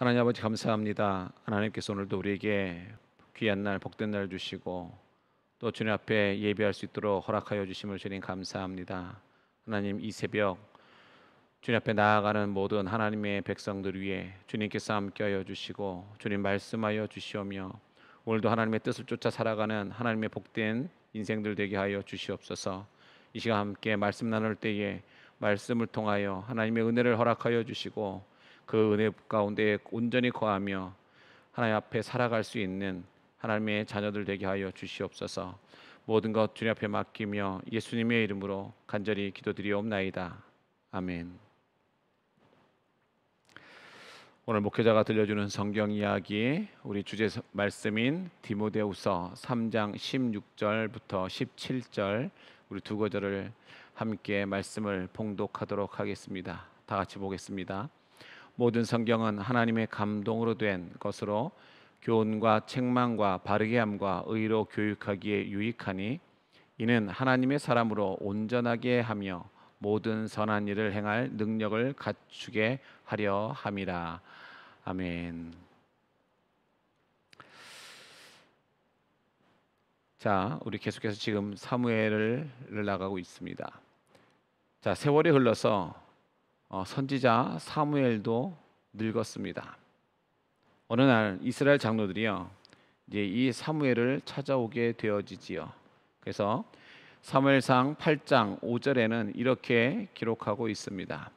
하나님 아버지 감사합니다. 하나님께서 오늘도 우리에게 귀한 날 복된 날 주시고 또 주님 앞에 예배할 수 있도록 허락하여 주심을 주님 감사합니다. 하나님 이 새벽 주님 앞에 나아가는 모든 하나님의 백성들 위해 주님께서 함께하여 주시고 주님 말씀하여 주시오며 오늘도 하나님의 뜻을 쫓아 살아가는 하나님의 복된 인생들 되게 하여 주시옵소서. 이 시간 함께 말씀 나눌 때에 말씀을 통하여 하나님의 은혜를 허락하여 주시고 그 은혜 가운데 온전히 거하며 하나님 앞에 살아갈 수 있는 하나님의 자녀들 되게 하여 주시옵소서. 모든 것 주님 앞에 맡기며 예수님의 이름으로 간절히 기도드리옵나이다. 아멘. 오늘 목회자가 들려주는 성경 이야기, 우리 주제 말씀인 디모데후서 3장 16절부터 17절 우리 두 구절을 함께 말씀을 봉독하도록 하겠습니다. 다 같이 보겠습니다. 모든 성경은 하나님의 감동으로 된 것으로 교훈과 책망과 바르게 함과 의로 교육하기에 유익하니 이는 하나님의 사람으로 온전하게 하며 모든 선한 일을 행할 능력을 갖추게 하려 함이라. 아멘. 자, 우리 계속해서 지금 사무엘을 나가고 있습니다. 자, 세월이 흘러서 선지자 사무엘도 늙었습니다. 어느 날 이스라엘 장로들이요, 이제 이 사무엘을 찾아오게 되어지지요. 그래서 사무엘상 8장 5절에는 이렇게 기록하고 있습니다.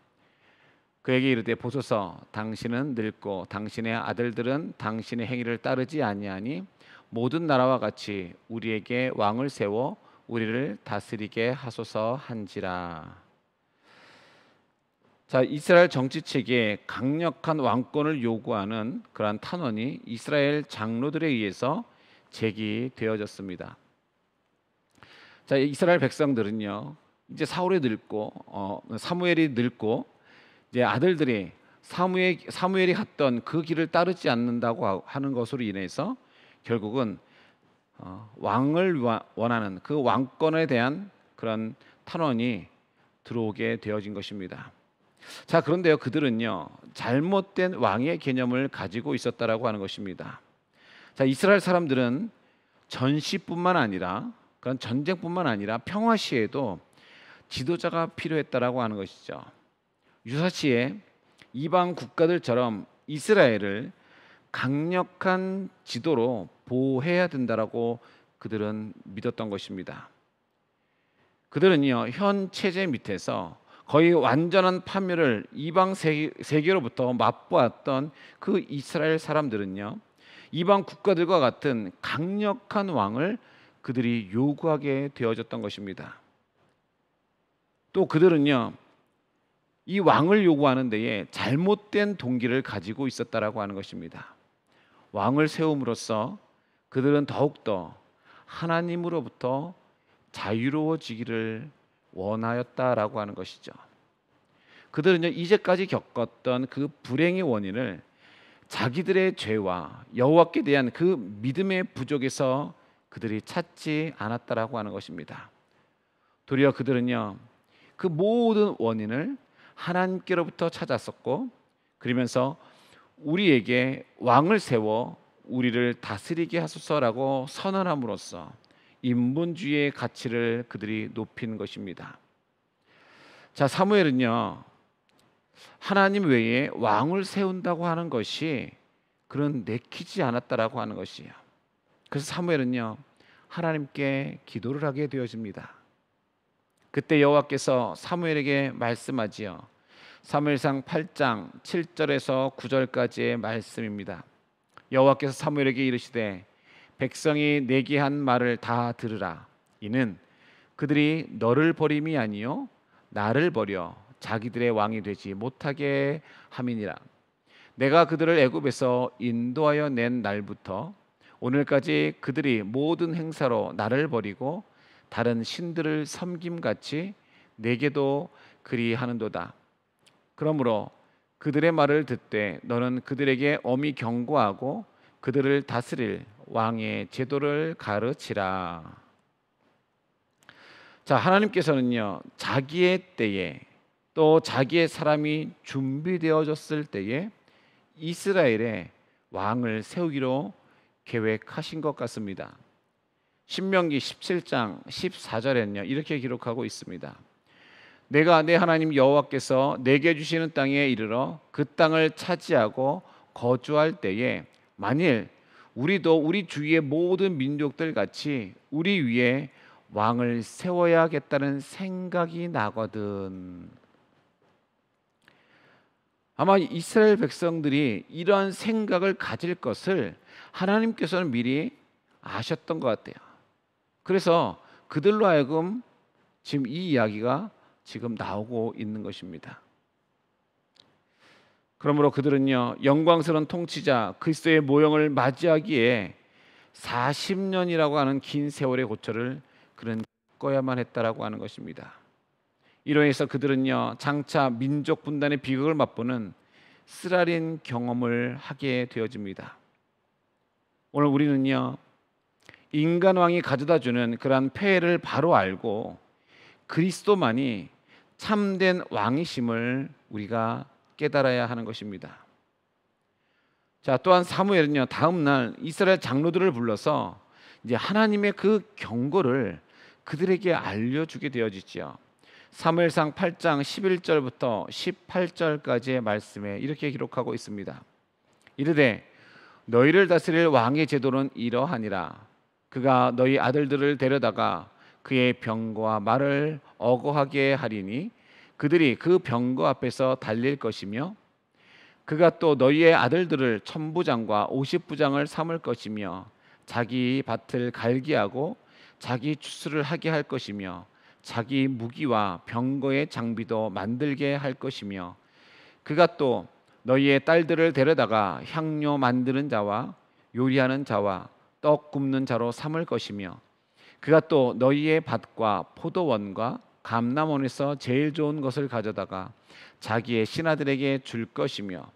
그에게 이르되 보소서, 당신은 늙고 당신의 아들들은 당신의 행위를 따르지 아니하니 모든 나라와 같이 우리에게 왕을 세워 우리를 다스리게 하소서 한지라. 자, 이스라엘 정치 체계에 강력한 왕권을 요구하는 그러한 탄원이 이스라엘 장로들에 의해서 제기되어졌습니다. 자, 이스라엘 백성들은요, 이제 사울이 늙고 사무엘이 늙고 이제 아들들이 사무엘이 갔던 그 길을 따르지 않는다고 하는 것으로 인해서 결국은 왕을 원하는 그 왕권에 대한 그런 탄원이 들어오게 되어진 것입니다. 자, 그런데요, 그들은요 잘못된 왕의 개념을 가지고 있었다라고 하는 것입니다. 자, 이스라엘 사람들은 전시뿐만 아니라 그런 전쟁뿐만 아니라 평화 시에도 지도자가 필요했다라고 하는 것이죠. 유사시에 이방 국가들처럼 이스라엘을 강력한 지도로 보호해야 된다라고 그들은 믿었던 것입니다. 그들은요 현 체제 밑에서 거의 완전한 파멸을 이방 세계로부터 맛보았던 그 이스라엘 사람들은요 이방 국가들과 같은 강력한 왕을 그들이 요구하게 되어졌던 것입니다. 또 그들은요 이 왕을 요구하는 데에 잘못된 동기를 가지고 있었다라고 하는 것입니다. 왕을 세움으로써 그들은 더욱더 하나님으로부터 자유로워지기를 원하였다라고 하는 것이죠. 그들은요 이제까지 겪었던 그 불행의 원인을 자기들의 죄와 여호와께 대한 그 믿음의 부족에서 그들이 찾지 않았다라고 하는 것입니다. 도리어 그들은요 그 모든 원인을 하나님께로부터 찾았었고, 그러면서 우리에게 왕을 세워 우리를 다스리게 하소서라고 선언함으로써 인본주의의 가치를 그들이 높인 것입니다. 자, 사무엘은요 하나님 외에 왕을 세운다고 하는 것이 그런 내키지 않았다라고 하는 것이에요. 그래서 사무엘은요 하나님께 기도를 하게 되어집니다. 그때 여호와께서 사무엘에게 말씀하지요. 사무엘상 8장 7절에서 9절까지의 말씀입니다. 여호와께서 사무엘에게 이르시되 백성이 내게 한 말을 다 들으라. 이는 그들이 너를 버림이 아니요 나를 버려 자기들의 왕이 되지 못하게 함이니라. 내가 그들을 애굽에서 인도하여 낸 날부터 오늘까지 그들이 모든 행사로 나를 버리고 다른 신들을 섬김같이 내게도 그리하는도다. 그러므로 그들의 말을 듣되 너는 그들에게 엄히 경고하고 그들을 다스릴 왕의 제도를 가르치라. 자, 하나님께서는요 자기의 때에 또 자기의 사람이 준비되어졌을 때에 이스라엘의 왕을 세우기로 계획하신 것 같습니다. 신명기 17장 14절에는요 이렇게 기록하고 있습니다. 내가 내 하나님 여호와께서 내게 주시는 땅에 이르러 그 땅을 차지하고 거주할 때에 만일 우리도 우리 주위의 모든 민족들 같이 우리 위에 왕을 세워야겠다는 생각이 나거든. 아마 이스라엘 백성들이 이러한 생각을 가질 것을 하나님께서는 미리 아셨던 것 같아요. 그래서 그들로 하여금 지금 이 이야기가 지금 나오고 있는 것입니다. 그러므로 그들은요 영광스러운 통치자 그리스도의 모형을 맞이하기에 40년이라고 하는 긴 세월의 고초를 그는 겪어야만 했다라고 하는 것입니다. 이로 해서 그들은요 장차 민족 분단의 비극을 맛보는 쓰라린 경험을 하게 되어집니다. 오늘 우리는요 인간 왕이 가져다주는 그러한 폐해를 바로 알고 그리스도만이 참된 왕이심을 우리가 깨달아야 하는 것입니다. 자, 또한 사무엘은요 다음 날 이스라엘 장로들을 불러서 이제 하나님의 그 경고를 그들에게 알려주게 되어지죠. 사무엘상 8장 11절부터 18절까지의 말씀에 이렇게 기록하고 있습니다. 이르되 너희를 다스릴 왕의 제도는 이러하니라. 그가 너희 아들들을 데려다가 그의 병거와 말을 어거하게 하리니 그들이 그 병거 앞에서 달릴 것이며 그가 또 너희의 아들들을 천부장과 오십부장을 삼을 것이며 자기 밭을 갈게 하고 자기 추수를 하게 할 것이며 자기 무기와 병거의 장비도 만들게 할 것이며 그가 또 너희의 딸들을 데려다가 향료 만드는 자와 요리하는 자와 떡 굽는 자로 삼을 것이며 그가 또 너희의 밭과 포도원과 감람원에서 제일 좋은 것을 가져다가 자기의 신하들에게 줄 것이며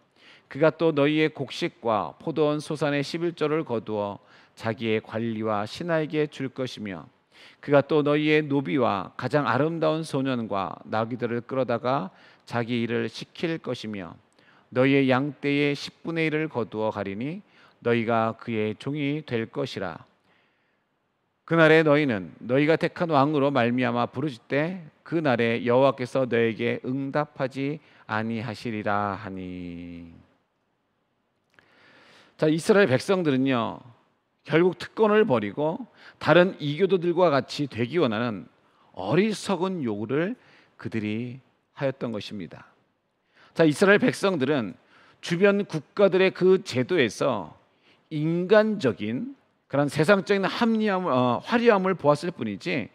그가 또 너희의 곡식과 포도원 소산의 11조를 거두어 자기의 관리와 신하에게 줄 것이며 그가 또 너희의 노비와 가장 아름다운 소년과 나귀들을 끌어다가 자기 일을 시킬 것이며 너희의 양떼의 10분의 1을 거두어 가리니 너희가 그의 종이 될 것이라. 그날에 너희는 너희가 택한 왕으로 말미암아 부르짖되 그날에 여호와께서 너에게 응답하지 아니하시리라 하니. 자, 이스라엘 백성들은요 결국 특권을 버리고 다른 이교도들과 같이 되기 원하는 어리석은 요구를 그들이 하였던 것입니다. 자, 이스라엘 백성들은 주변 국가들의 그 제도에서 인간적인 그런 세상적인 화려함을 보았을 뿐이지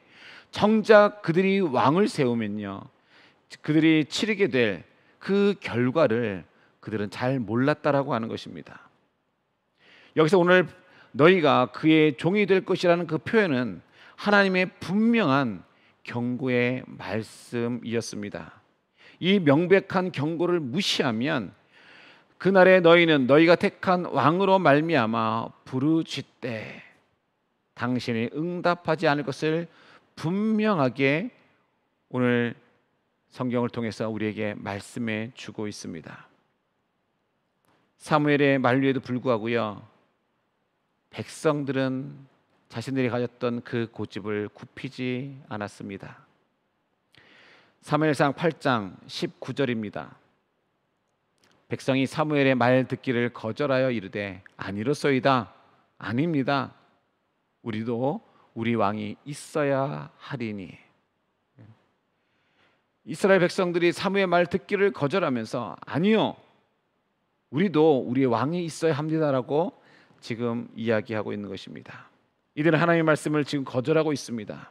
정작 그들이 왕을 세우면요 그들이 치르게 될 그 결과를 그들은 잘 몰랐다라고 하는 것입니다. 여기서 오늘 너희가 그의 종이 될 것이라는 그 표현은 하나님의 분명한 경고의 말씀이었습니다. 이 명백한 경고를 무시하면 그날에 너희는 너희가 택한 왕으로 말미암아 부르짖되 당신이 응답하지 않을 것을 분명하게 오늘 성경을 통해서 우리에게 말씀해 주고 있습니다. 사무엘의 만류에도 불구하고요 백성들은 자신들이 가졌던 그 고집을 굽히지 않았습니다. 사무엘상 8장 19절입니다. 백성이 사무엘의 말 듣기를 거절하여 이르되 아니로소이다. 아닙니다. 우리도 우리 왕이 있어야 하리니. 이스라엘 백성들이 사무엘의 말 듣기를 거절하면서 아니요, 우리도 우리의 왕이 있어야 합니다라고 지금 이야기하고 있는 것입니다. 이들은 하나님의 말씀을 지금 거절하고 있습니다.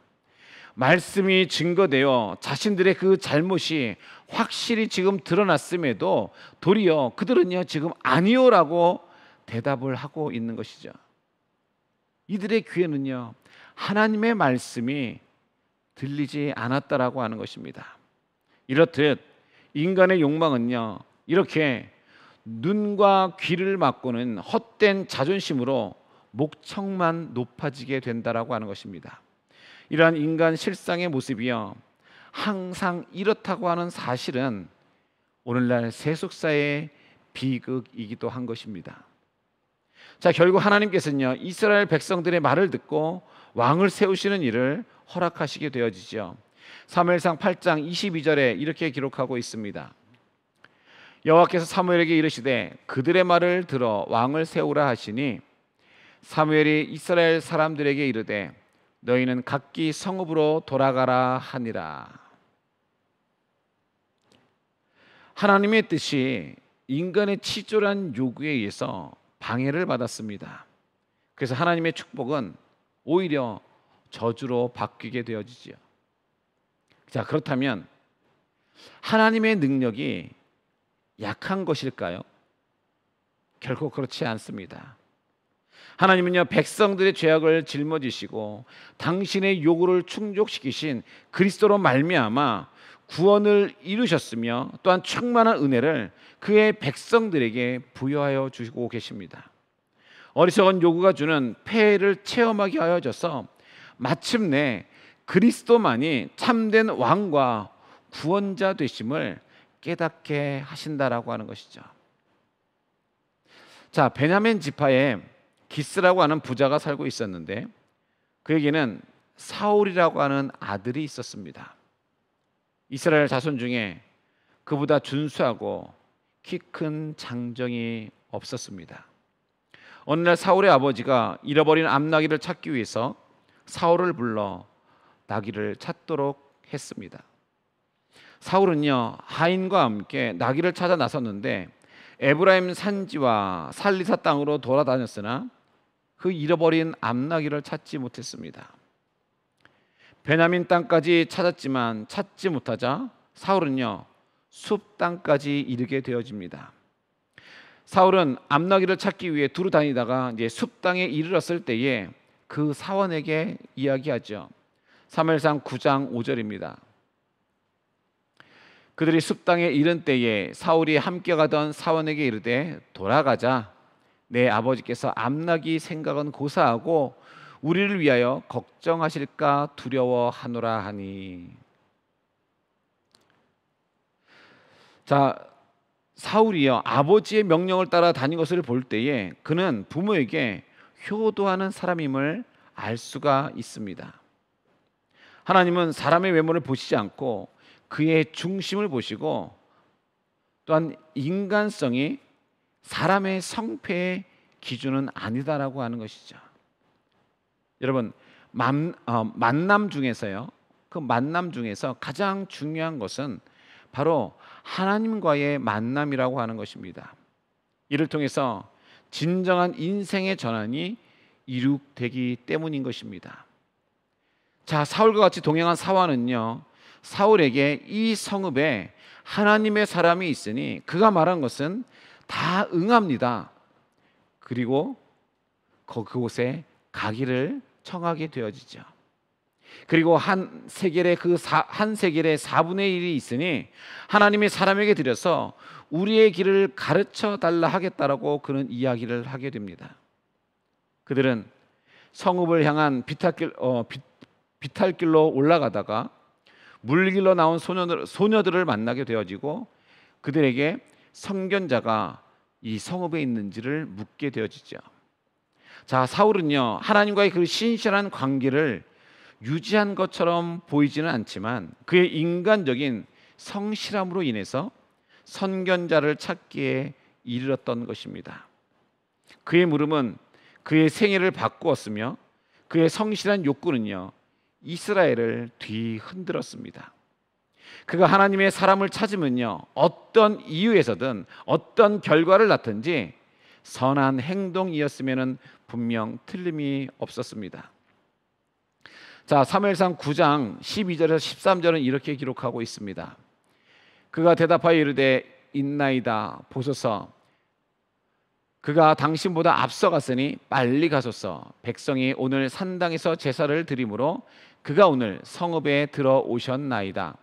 말씀이 증거되어 자신들의 그 잘못이 확실히 지금 드러났음에도 도리어 그들은요 지금 아니요라고 대답을 하고 있는 것이죠. 이들의 귀에는요 하나님의 말씀이 들리지 않았다라고 하는 것입니다. 이렇듯 인간의 욕망은요 이렇게 눈과 귀를 막고는 헛된 자존심으로 목청만 높아지게 된다라고 하는 것입니다. 이러한 인간 실상의 모습이요 항상 이렇다고 하는 사실은 오늘날 세속사의 비극이기도 한 것입니다. 자, 결국 하나님께서는요, 이스라엘 백성들의 말을 듣고 왕을 세우시는 일을 허락하시게 되어지죠. 사무엘상 8장 22절에 이렇게 기록하고 있습니다. 여호와께서 사무엘에게 이르시되 그들의 말을 들어 왕을 세우라 하시니 사무엘이 이스라엘 사람들에게 이르되 너희는 각기 성읍으로 돌아가라 하니라. 하나님의 뜻이 인간의 치졸한 요구에 의해서 방해를 받았습니다. 그래서 하나님의 축복은 오히려 저주로 바뀌게 되어지죠. 자, 그렇다면 하나님의 능력이 약한 것일까요? 결코 그렇지 않습니다. 하나님은요, 백성들의 죄악을 짊어지시고 당신의 요구를 충족시키신 그리스도로 말미암아 구원을 이루셨으며 또한 충만한 은혜를 그의 백성들에게 부여하여 주시고 계십니다. 어리석은 요구가 주는 폐해를 체험하게 하여져서 마침내 그리스도만이 참된 왕과 구원자 되심을 깨닫게 하신다라고 하는 것이죠. 자, 베냐민 지파에 기스라고 하는 부자가 살고 있었는데 그에게는 사울이라고 하는 아들이 있었습니다. 이스라엘 자손 중에 그보다 준수하고 키 큰 장정이 없었습니다. 어느 날 사울의 아버지가 잃어버린 암나귀를 찾기 위해서 사울을 불러 나귀를 찾도록 했습니다. 사울은요, 하인과 함께 나귀를 찾아 나섰는데 에브라임 산지와 살리사 땅으로 돌아다녔으나 그 잃어버린 암나귀를 찾지 못했습니다. 베냐민 땅까지 찾았지만 찾지 못하자 사울은요, 숲 땅까지 이르게 되어집니다. 사울은 암나귀를 찾기 위해 두루 다니다가 이제 숲 땅에 이르렀을 때에 그 사원에게 이야기하죠. 사무엘상 9장 5절입니다. 그들이 숲 땅에 이른 때에 사울이 함께 가던 사원에게 이르되 돌아가자. 내 아버지께서 암나귀 생각은 고사하고 우리를 위하여 걱정하실까 두려워하노라 하니. 자, 사울이요, 아버지의 명령을 따라 다닌 것을 볼 때에 그는 부모에게 효도하는 사람임을 알 수가 있습니다. 하나님은 사람의 외모를 보시지 않고 그의 중심을 보시고 또한 인간성이 사람의 성패의 기준은 아니다라고 하는 것이죠. 여러분, 만남 중에서요, 그 만남 중에서 가장 중요한 것은 바로 하나님과의 만남이라고 하는 것입니다. 이를 통해서 진정한 인생의 전환이 이룩되기 때문인 것입니다. 자, 사울과 같이 동행한 사환은요, 사울에게 이 성읍에 하나님의 사람이 있으니 그가 말한 것은 다 응합니다. 그리고 그곳에 가기를 청하게 되어지죠. 그리고 한 세겔의 한 세겔의 4분의 1이 있으니 하나님의 사람에게 드려서 우리의 길을 가르쳐 달라 하겠다라고 그는 이야기를 하게 됩니다. 그들은 성읍을 향한 비탈길로 올라가다가 물길로 나온 소녀들을 만나게 되어지고 그들에게 선견자가 이 성읍에 있는지를 묻게 되어지죠. 자, 사울은요, 하나님과의 그 신실한 관계를 유지한 것처럼 보이지는 않지만 그의 인간적인 성실함으로 인해서 선견자를 찾기에 이르렀던 것입니다. 그의 물음은 그의 생애를 바꾸었으며 그의 성실한 욕구는요, 이스라엘을 뒤흔들었습니다. 그가 하나님의 사람을 찾으면요, 어떤 이유에서든 어떤 결과를 낳든지 선한 행동이었으면 분명 틀림이 없었습니다. 자, 사무엘상 9장 12절에서 13절은 이렇게 기록하고 있습니다. 그가 대답하여 이르되 있나이다 보소서, 그가 당신보다 앞서갔으니 빨리 가소서. 백성이 오늘 산당에서 제사를 드리므로 그가 오늘 성읍에 들어오셨나이다.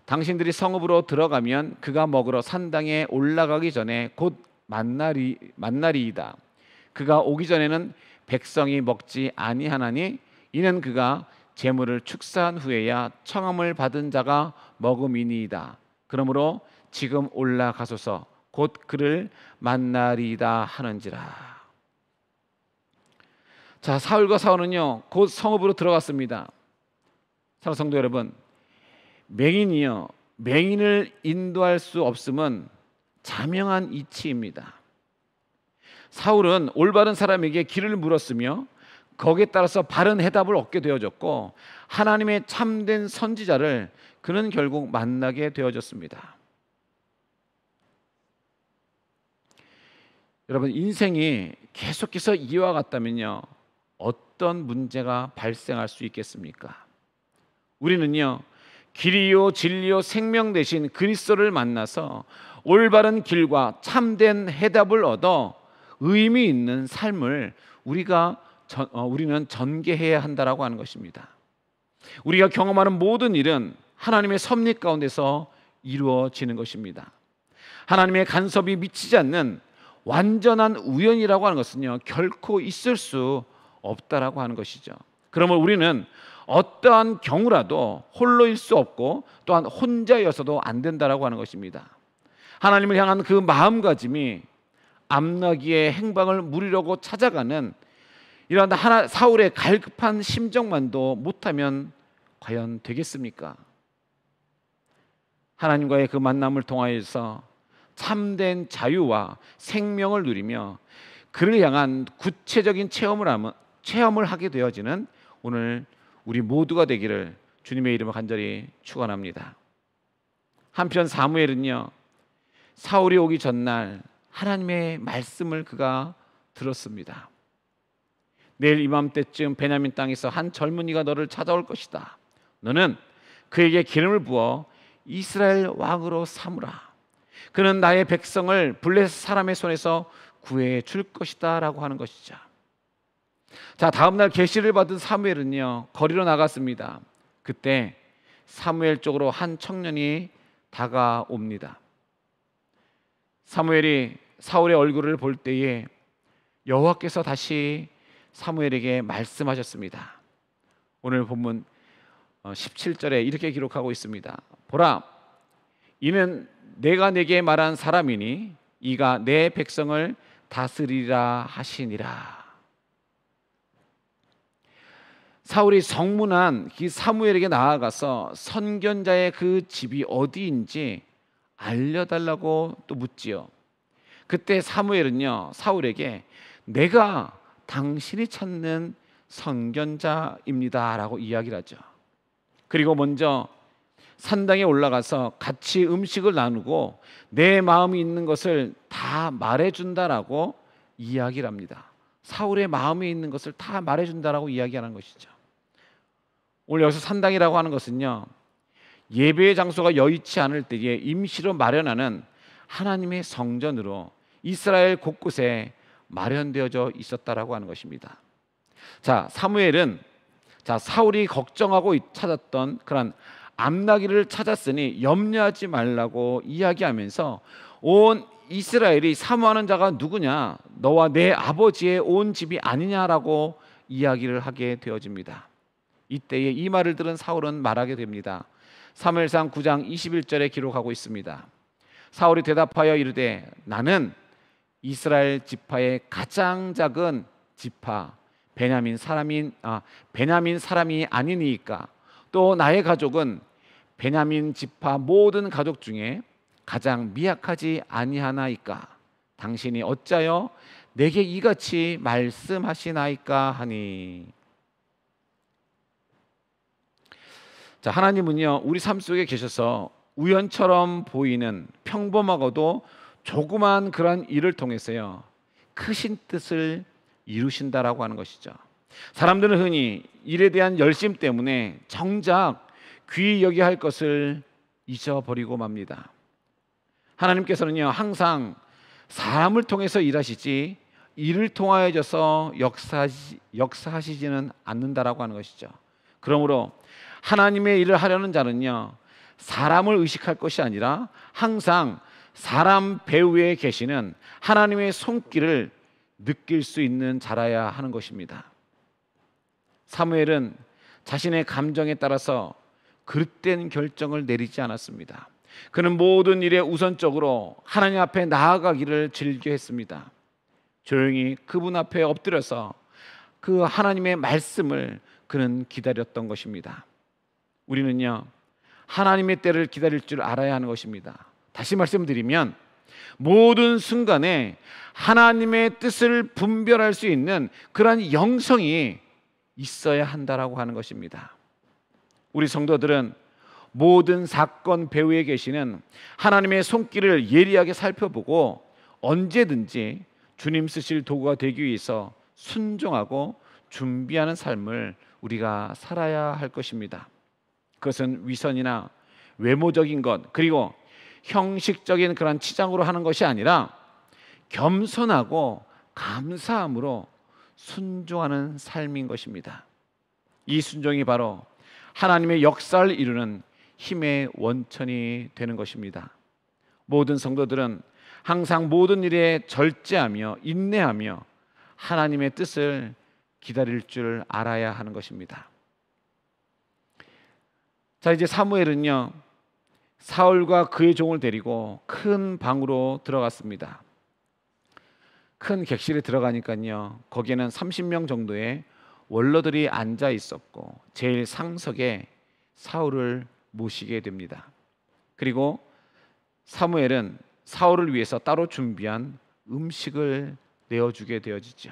당신들이 성읍으로 들어가면 그가 먹으러 산당에 올라가기 전에 곧 만나리이다. 그가 오기 전에는 백성이 먹지 아니하나니 이는 그가 제물을 축사한 후에야 청함을 받은 자가 먹음이니이다. 그러므로 지금 올라가소서. 곧 그를 만나리이다 하는지라. 자, 사울과 사울은요 곧 성읍으로 들어갔습니다. 사랑하는 성도 여러분, 맹인이요 맹인을 인도할 수 없음은 자명한 이치입니다. 사울은 올바른 사람에게 길을 물었으며 거기에 따라서 바른 해답을 얻게 되어졌고, 하나님의 참된 선지자를 그는 결국 만나게 되어졌습니다. 여러분, 인생이 계속해서 이와 같다면요 어떤 문제가 발생할 수 있겠습니까? 우리는요 길이요 진리요 생명 되신 그리스도를 만나서 올바른 길과 참된 해답을 얻어 의미 있는 삶을 우리는 전개해야 한다라고 하는 것입니다. 우리가 경험하는 모든 일은 하나님의 섭리 가운데서 이루어지는 것입니다. 하나님의 간섭이 미치지 않는 완전한 우연이라고 하는 것은요 결코 있을 수 없다라고 하는 것이죠. 그러므로 우리는 어떠한 경우라도 홀로일 수 없고 또한 혼자여서도 안 된다라고 하는 것입니다. 하나님을 향한 그 마음가짐이 암나기의 행방을 물으려고 찾아가는 이러한 사울의 갈급한 심정만도 못하면 과연 되겠습니까? 하나님과의 그 만남을 통하여서 참된 자유와 생명을 누리며 그를 향한 구체적인 체험을 하게 되어지는 오늘 우리 모두가 되기를 주님의 이름으로 간절히 축원합니다. 한편 사무엘은요 사울이 오기 전날 하나님의 말씀을 그가 들었습니다. 내일 이맘때쯤 베냐민 땅에서 한 젊은이가 너를 찾아올 것이다. 너는 그에게 기름을 부어 이스라엘 왕으로 삼으라. 그는 나의 백성을 블레셋 사람의 손에서 구해 줄 것이다 라고 하는 것이죠. 자, 다음날 계시를 받은 사무엘은요 거리로 나갔습니다. 그때 사무엘 쪽으로 한 청년이 다가옵니다. 사무엘이 사울의 얼굴을 볼 때에 여호와께서 다시 사무엘에게 말씀하셨습니다. 오늘 본문 17절에 이렇게 기록하고 있습니다. 보라, 이는 내가 내게 말한 사람이니 이가 내 백성을 다스리라 하시니라. 사울이 성문한 그 사무엘에게 나아가서 선견자의 그 집이 어디인지 알려달라고 또 묻지요. 그때 사무엘은요 사울에게 내가 당신이 찾는 선견자입니다 라고 이야기를 하죠. 그리고 먼저 산당에 올라가서 같이 음식을 나누고 내 마음이 있는 것을 다 말해준다라고 이야기를 합니다. 사울의 마음에 있는 것을 다 말해준다라고 이야기하는 것이죠. 오늘 여기서 산당이라고 하는 것은요 예배의 장소가 여의치 않을 때에 임시로 마련하는 하나님의 성전으로 이스라엘 곳곳에 마련되어져 있었다라고 하는 것입니다. 자, 사무엘은 사울이 걱정하고 찾았던 그런 암나기를 찾았으니 염려하지 말라고 이야기하면서 온 이스라엘이 사모하는 자가 누구냐? 너와 내 아버지의 온 집이 아니냐라고 이야기를 하게 되어집니다. 이때에 이 말을 들은 사울은 말하게 됩니다. 사무엘상 9장 21절에 기록하고 있습니다. 사울이 대답하여 이르되 나는 이스라엘 지파의 가장 작은 지파 베냐민 사람이 아니니까 또 나의 가족은 베냐민 지파 모든 가족 중에 가장 미약하지 아니하나이까 당신이 어찌하여 내게 이같이 말씀하시나이까 하니. 자, 하나님은요 우리 삶 속에 계셔서 우연처럼 보이는 평범하고도 조그만 그런 일을 통해서요 크신 뜻을 이루신다라고 하는 것이죠. 사람들은 흔히 일에 대한 열심 때문에 정작 귀히 여겨야 할 것을 잊어버리고 맙니다. 하나님께서는요 항상 사람을 통해서 일하시지 일을 통하여져서 역사하시지는 않는다라고 하는 것이죠. 그러므로 하나님의 일을 하려는 자는요 사람을 의식할 것이 아니라 항상 사람 배후에 계시는 하나님의 손길을 느낄 수 있는 자라야 하는 것입니다. 사무엘은 자신의 감정에 따라서 그릇된 결정을 내리지 않았습니다. 그는 모든 일에 우선적으로 하나님 앞에 나아가기를 즐겨했습니다. 조용히 그분 앞에 엎드려서 그 하나님의 말씀을 그는 기다렸던 것입니다. 우리는요, 하나님의 때를 기다릴 줄 알아야 하는 것입니다. 다시 말씀드리면 모든 순간에 하나님의 뜻을 분별할 수 있는 그러한 영성이 있어야 한다라고 하는 것입니다. 우리 성도들은 모든 사건 배후에 계시는 하나님의 손길을 예리하게 살펴보고 언제든지 주님 쓰실 도구가 되기 위해서 순종하고 준비하는 삶을 우리가 살아야 할 것입니다. 그것은 위선이나 외모적인 것, 그리고 형식적인 그런 치장으로 하는 것이 아니라 겸손하고 감사함으로 순종하는 삶인 것입니다. 이 순종이 바로 하나님의 역사를 이루는 힘의 원천이 되는 것입니다. 모든 성도들은 항상 모든 일에 절제하며 인내하며 하나님의 뜻을 기다릴 줄 알아야 하는 것입니다. 자, 이제 사무엘은요, 사울과 그의 종을 데리고 큰 방으로 들어갔습니다. 큰 객실에 들어가니까요, 거기에는 30명 정도의 원로들이 앉아 있었고 제일 상석에 사울을 모시게 됩니다. 그리고 사무엘은 사울을 위해서 따로 준비한 음식을 내어주게 되어지죠.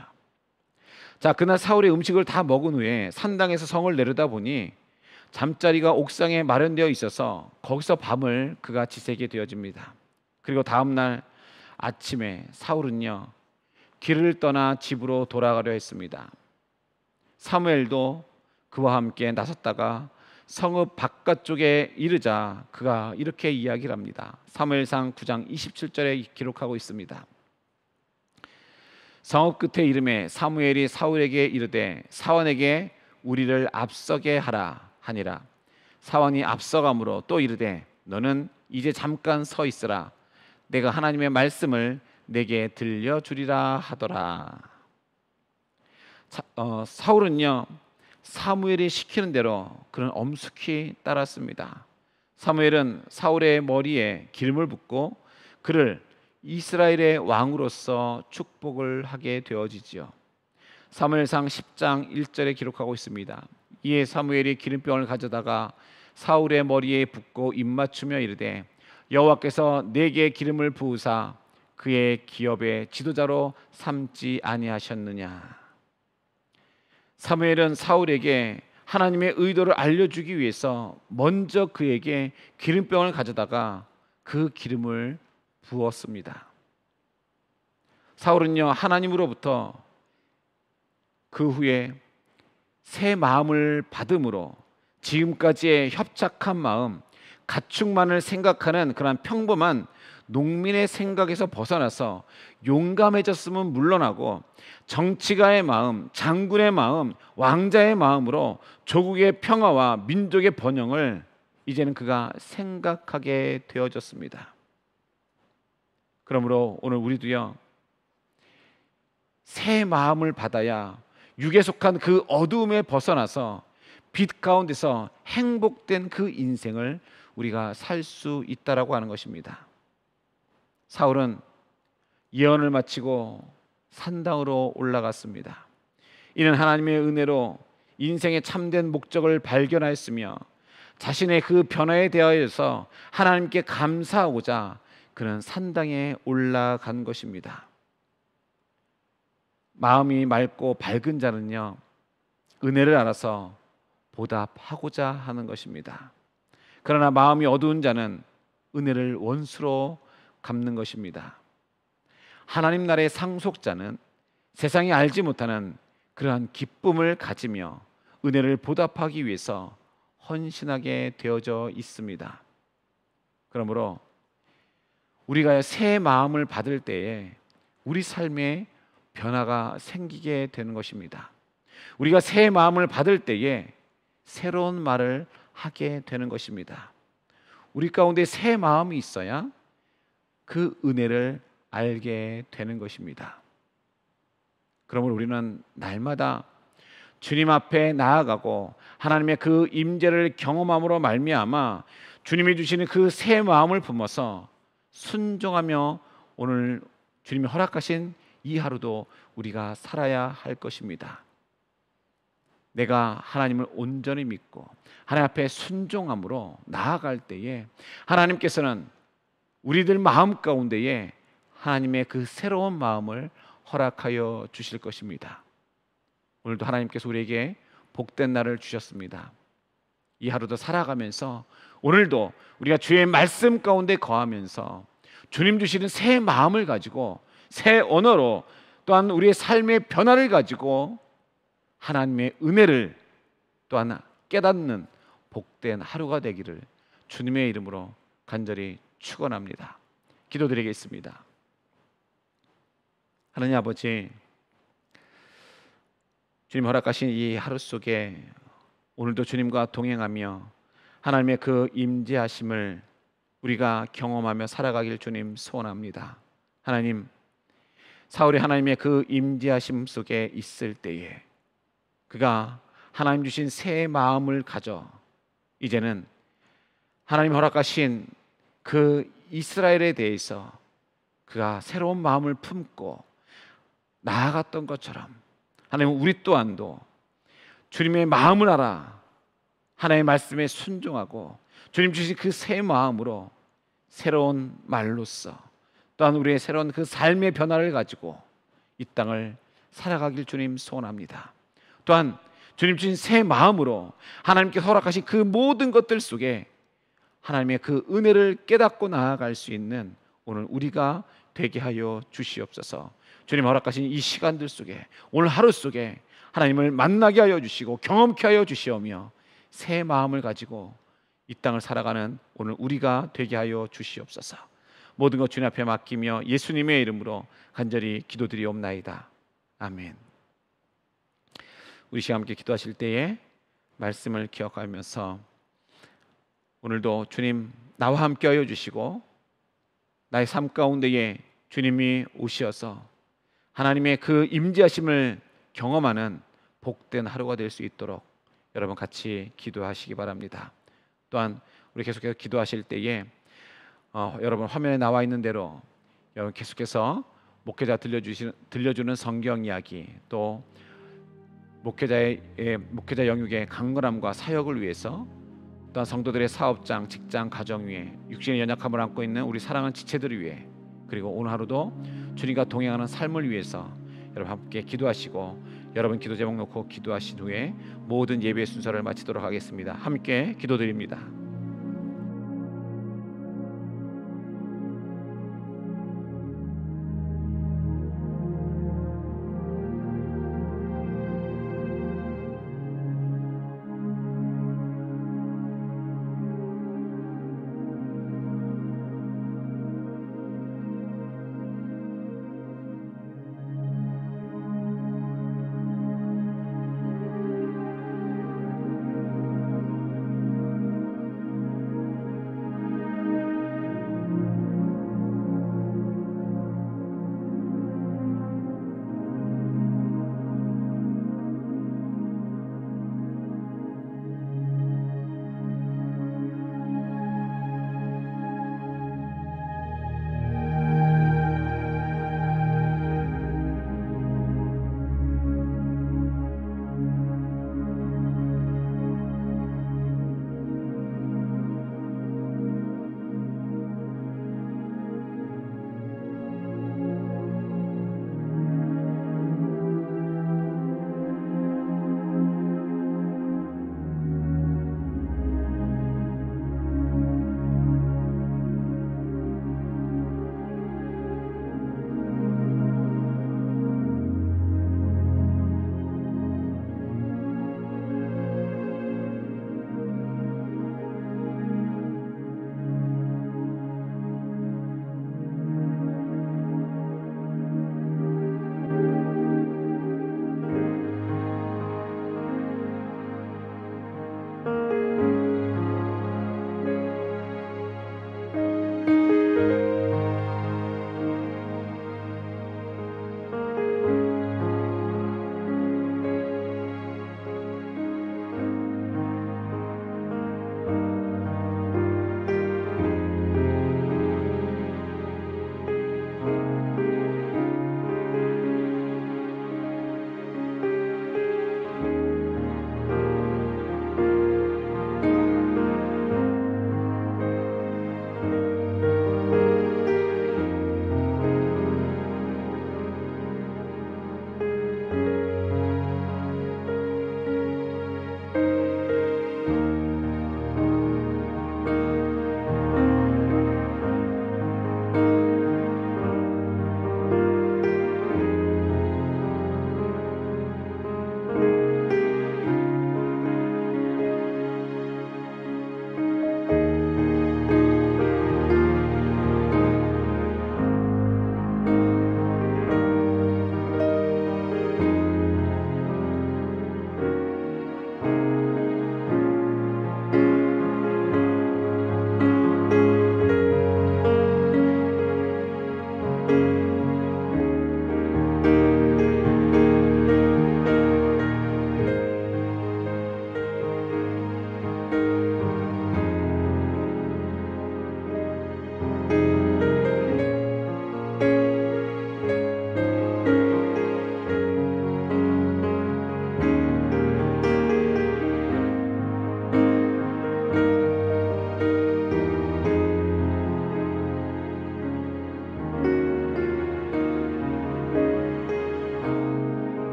자, 그날 사울의 음식을 다 먹은 후에 산당에서 성을 내려다 보니 잠자리가 옥상에 마련되어 있어서 거기서 밤을 그가 지새게 되어집니다. 그리고 다음 날 아침에 사울은요, 길을 떠나 집으로 돌아가려 했습니다. 사무엘도 그와 함께 나섰다가 성읍 바깥쪽에 이르자 그가 이렇게 이야기를 합니다. 사무엘상 9장 27절에 기록하고 있습니다. 성읍 끝에 이름에 사무엘이 사울에게 이르되 사원에게 우리를 앞서게 하라 하니라. 사원이 앞서감으로 또 이르되 너는 이제 잠깐 서 있으라. 내가 하나님의 말씀을 내게 들려주리라 하더라. 사울은요, 사무엘이 시키는 대로 그는 엄숙히 따랐습니다. 사무엘은 사울의 머리에 기름을 붓고 그를 이스라엘의 왕으로서 축복을 하게 되어지지요. 사무엘상 10장 1절에 기록하고 있습니다. 이에 사무엘이 기름병을 가져다가 사울의 머리에 붓고 입맞추며 이르되 여호와께서 내게 기름을 부으사 그의 기업의 지도자로 삼지 아니하셨느냐. 사무엘은 사울에게 하나님의 의도를 알려주기 위해서 먼저 그에게 기름병을 가져다가 그 기름을 부었습니다. 사울은요, 하나님으로부터 그 후에 새 마음을 받음으로 지금까지의 협착한 마음, 가축만을 생각하는 그런 평범한 농민의 생각에서 벗어나서 용감해졌음은 물론하고 정치가의 마음, 장군의 마음, 왕자의 마음으로 조국의 평화와 민족의 번영을 이제는 그가 생각하게 되어졌습니다. 그러므로 오늘 우리도요, 새 마음을 받아야 육에 속한 그 어두움에 벗어나서 빛 가운데서 행복된 그 인생을 우리가 살 수 있다라고 하는 것입니다. 사울은 예언을 마치고 산당으로 올라갔습니다. 이는 하나님의 은혜로 인생의 참된 목적을 발견하였으며 자신의 그 변화에 대하여서 하나님께 감사하고자 그는 산당에 올라간 것입니다. 마음이 맑고 밝은 자는요, 은혜를 알아서 보답하고자 하는 것입니다. 그러나 마음이 어두운 자는 은혜를 원수로 갚는 것입니다. 하나님 나라의 상속자는 세상이 알지 못하는 그러한 기쁨을 가지며 은혜를 보답하기 위해서 헌신하게 되어져 있습니다. 그러므로 우리가 새 마음을 받을 때에 우리 삶에 변화가 생기게 되는 것입니다. 우리가 새 마음을 받을 때에 새로운 말을 하게 되는 것입니다. 우리 가운데 새 마음이 있어야 그 은혜를 알게 되는 것입니다. 그러므로 우리는 날마다 주님 앞에 나아가고 하나님의 그 임재를 경험함으로 말미암아 주님이 주시는 그 새 마음을 품어서 순종하며 오늘 주님이 허락하신 이 하루도 우리가 살아야 할 것입니다. 내가 하나님을 온전히 믿고 하나님 앞에 순종함으로 나아갈 때에 하나님께서는 우리들 마음 가운데에 하나님의 그 새로운 마음을 허락하여 주실 것입니다. 오늘도 하나님께서 우리에게 복된 날을 주셨습니다. 이 하루도 살아가면서 오늘도 우리가 주의 말씀 가운데 거하면서 주님 주시는 새 마음을 가지고 새 언어로 또한 우리의 삶의 변화를 가지고 하나님의 은혜를 또한 깨닫는 복된 하루가 되기를 주님의 이름으로 간절히 축원합니다. 기도드리겠습니다. 하나님 아버지, 주님 허락하신 이 하루 속에 오늘도 주님과 동행하며 하나님의 그 임재하심을 우리가 경험하며 살아가길 주님 소원합니다. 하나님, 사울이 하나님의 그 임재하심 속에 있을 때에 그가 하나님 주신 새 마음을 가져 이제는 하나님 허락하신 그 이스라엘에 대해서 그가 새로운 마음을 품고 나아갔던 것처럼 하나님, 우리 또한도 주님의 마음을 알아 하나님의 말씀에 순종하고 주님 주신 그 새 마음으로 새로운 말로써 또한 우리의 새로운 그 삶의 변화를 가지고 이 땅을 살아가길 주님 소원합니다. 또한 주님 주신 새 마음으로 하나님께 허락하신 그 모든 것들 속에 하나님의 그 은혜를 깨닫고 나아갈 수 있는 오늘 우리가 되게 하여 주시옵소서. 주님 허락하신 이 시간들 속에 오늘 하루 속에 하나님을 만나게 하여 주시고 경험케 하여 주시오며 새 마음을 가지고 이 땅을 살아가는 오늘 우리가 되게 하여 주시옵소서. 모든 것 주님 앞에 맡기며 예수님의 이름으로 간절히 기도드리옵나이다. 아멘. 우리 시간 함께 기도하실 때에 말씀을 기억하면서 오늘도 주님 나와 함께 하여 주시고 나의 삶 가운데에 주님이 오셔서 하나님의 그 임재하심을 경험하는 복된 하루가 될 수 있도록 여러분 같이 기도하시기 바랍니다. 또한 우리 계속해서 기도하실 때에 여러분 화면에 나와 있는 대로 여러분 계속해서 목회자 들려주는 성경 이야기, 또 목회자 영역의 강건함과 사역을 위해서, 또한 성도들의 사업장, 직장, 가정 위에 육신의 연약함을 안고 있는 우리 사랑하는 지체들을 위해, 그리고 오늘 하루도 주님과 동행하는 삶을 위해서 여러분 함께 기도하시고 여러분 기도 제목 놓고 기도하신 후에 모든 예배 순서를 마치도록 하겠습니다. 함께 기도드립니다.